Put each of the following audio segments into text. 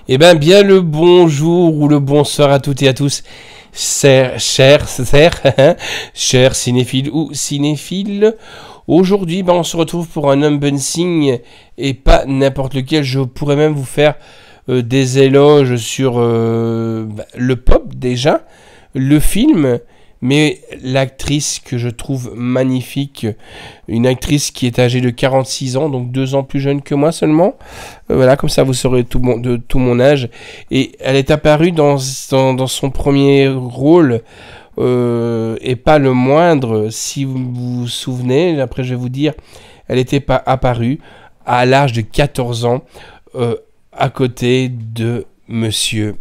Eh bien, bien le bonjour ou le bonsoir à toutes et à tous, chers cinéphiles ou cinéphiles. Aujourd'hui, on se retrouve pour un unboxing et pas n'importe lequel. Je pourrais même vous faire des éloges sur le pop déjà, le film, mais l'actrice que je trouve magnifique, une actrice qui est âgée de 46 ans, donc 2 ans plus jeune que moi seulement. Voilà, comme ça vous saurez de tout mon âge. Et elle est apparue dans son premier rôle, et pas le moindre, si vous vous souvenez, après je vais vous dire, elle n'était pas apparue à l'âge de 14 ans, à côté de Monsieur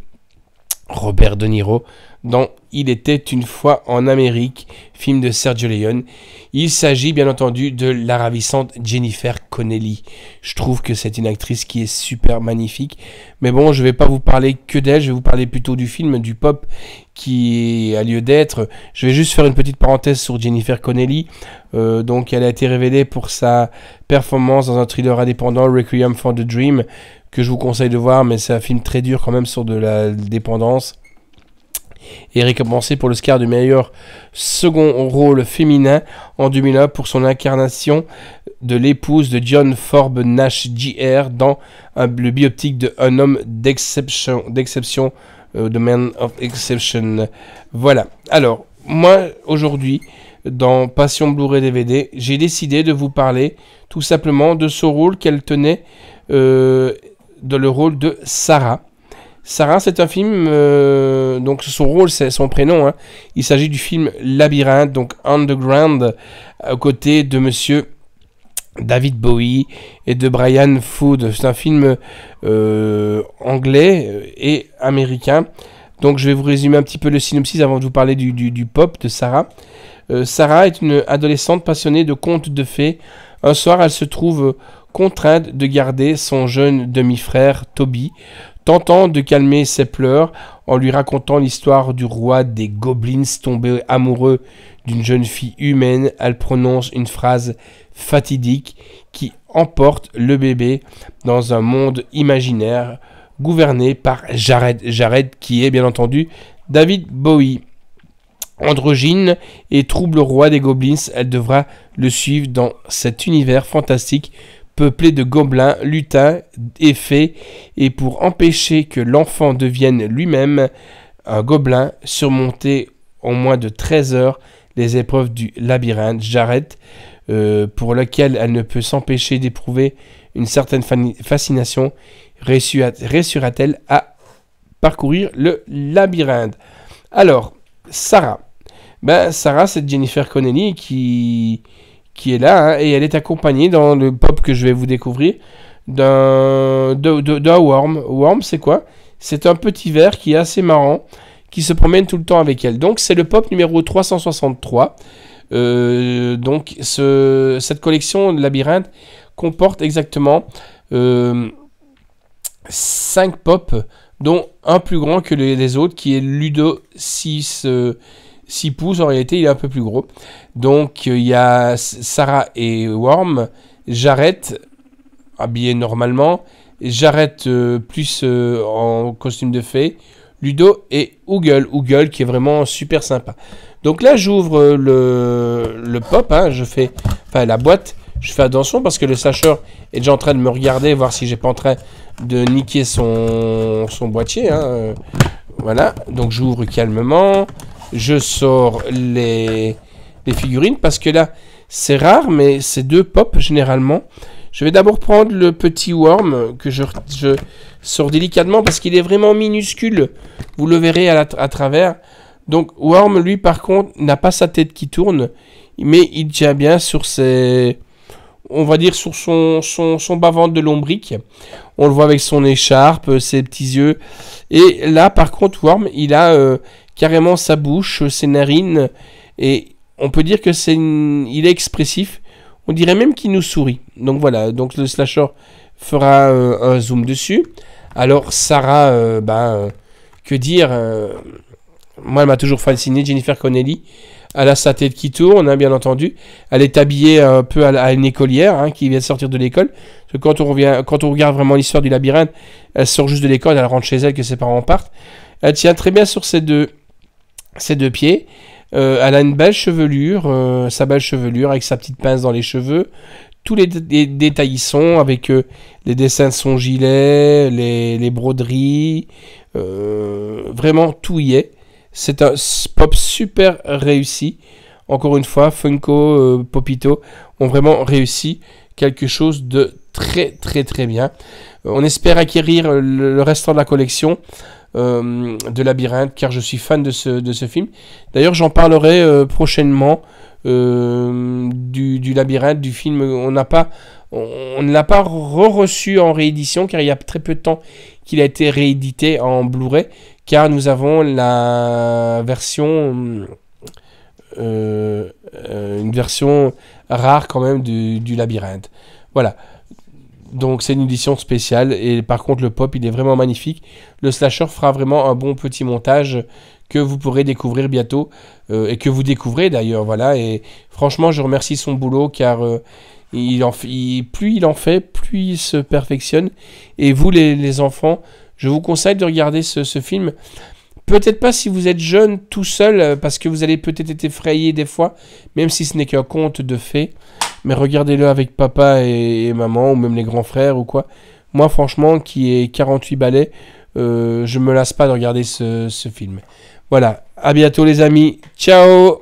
Robert De Niro dans Il était une fois en Amérique, film de Sergio Leone. Il s'agit bien entendu de la ravissante Jennifer Connelly. Je trouve que c'est une actrice qui est super magnifique. Mais bon, je ne vais pas vous parler que d'elle, je vais vous parler plutôt du film, du pop qui a lieu d'être. Je vais juste faire une petite parenthèse sur Jennifer Connelly. Donc elle a été révélée pour sa performance dans un thriller indépendant, Requiem for the Dream, que je vous conseille de voir, mais c'est un film très dur quand même sur de la dépendance. Et récompensé pour l'Oscar du meilleur second rôle féminin en 2001 pour son incarnation de l'épouse de John Forbes Nash Jr. dans le biopic de Un homme d'exception, The Man of Exception. Voilà. Alors, moi, aujourd'hui, dans Passion Blu-ray DVD, j'ai décidé de vous parler tout simplement de ce rôle qu'elle tenait, dans le rôle de Sarah. Sarah, c'est un film, donc son rôle, c'est son prénom, hein. Il s'agit du film Labyrinthe, donc Underground, aux côtés de monsieur David Bowie et de Brian Foote. C'est un film anglais et américain. Donc je vais vous résumer un petit peu le synopsis avant de vous parler du pop de Sarah. Sarah est une adolescente passionnée de contes de fées. Un soir, elle se trouve contrainte de garder son jeune demi-frère Toby, tentant de calmer ses pleurs en lui racontant l'histoire du roi des Goblins tombé amoureux d'une jeune fille humaine. Elle prononce une phrase fatidique qui emporte le bébé dans un monde imaginaire gouverné par Jared qui est bien entendu David Bowie. Androgyne et trouble roi des Goblins, elle devra le suivre dans cet univers fantastique peuplé de gobelins, lutins et fées, et pour empêcher que l'enfant devienne lui-même un gobelin, surmonter en moins de 13 heures les épreuves du labyrinthe. Jared, pour lequel elle ne peut s'empêcher d'éprouver une certaine fascination, réussira-t-elle à parcourir le labyrinthe? Alors, Sarah. Sarah, c'est Jennifer Connelly qui est là, hein, et elle est accompagnée dans le pop que je vais vous découvrir d'un worm. Worm, c'est quoi? C'est un petit ver qui est assez marrant, qui se promène tout le temps avec elle. Donc c'est le pop numéro 363. Donc cette collection de labyrinthe comporte exactement 5 pop, dont un plus grand que les autres, qui est Ludo 6 pouces, en réalité il est un peu plus gros. Donc il y a Sarah et Worm, Jared habillé normalement, Jared plus en costume de fée, Ludo et Oogle qui est vraiment super sympa. Donc là j'ouvre le pop, hein, la boîte, je fais attention parce que le slasher est déjà en train de me regarder, voir si j'ai pas en train de niquer son boîtier, hein. Voilà, donc j'ouvre calmement. Je sors les figurines parce que là, c'est rare, mais c'est 2 pop généralement. Je vais d'abord prendre le petit Worm que je sors délicatement parce qu'il est vraiment minuscule. Vous le verrez à travers. Donc Worm, lui, par contre, n'a pas sa tête qui tourne, mais il tient bien sur ses... On va dire sur son bas-ventre de lombric. On le voit avec son écharpe, ses petits yeux. Et là, par contre, Worm, il a... carrément sa bouche, ses narines, et on peut dire que il est expressif. On dirait même qu'il nous sourit. Donc voilà, donc le slasher fera un zoom dessus. Alors Sarah, que dire, moi elle m'a toujours fasciné, Jennifer Connelly. Elle a sa tête qui tourne, hein, bien entendu. Elle est habillée un peu à une écolière, hein, qui vient de sortir de l'école. Parce que quand on regarde vraiment l'histoire du labyrinthe, elle sort juste de l'école, elle rentre chez elle, que ses parents partent. Elle tient très bien sur ses deux pieds. Elle a une belle chevelure, sa belle chevelure avec sa petite pince dans les cheveux. Tous les détails y sont, avec les dessins de son gilet, les broderies. Vraiment, tout y est. C'est un pop super réussi. Encore une fois, Funko, Popito ont vraiment réussi quelque chose de très très très bien. On espère acquérir le restant de la collection de Labyrinthe, car je suis fan de ce film. D'ailleurs, j'en parlerai prochainement du Labyrinthe, du film. On ne l'a pas reçu en réédition, car il y a très peu de temps qu'il a été réédité en Blu-ray, car nous avons la version une version rare quand même du Labyrinthe. Voilà. Donc c'est une édition spéciale, et par contre le pop il est vraiment magnifique. Le slasher fera vraiment un bon petit montage que vous pourrez découvrir bientôt, et que vous découvrez d'ailleurs, voilà. Et franchement je remercie son boulot, car plus il en fait, plus il se perfectionne. Et vous les enfants, je vous conseille de regarder ce film. Peut-être pas si vous êtes jeune tout seul, parce que vous allez peut-être être effrayé des fois, même si ce n'est qu'un conte de fées. Mais regardez-le avec papa et maman, ou même les grands frères ou quoi. Moi, franchement, qui ai 48 balais, je me lasse pas de regarder ce film. Voilà, à bientôt les amis. Ciao!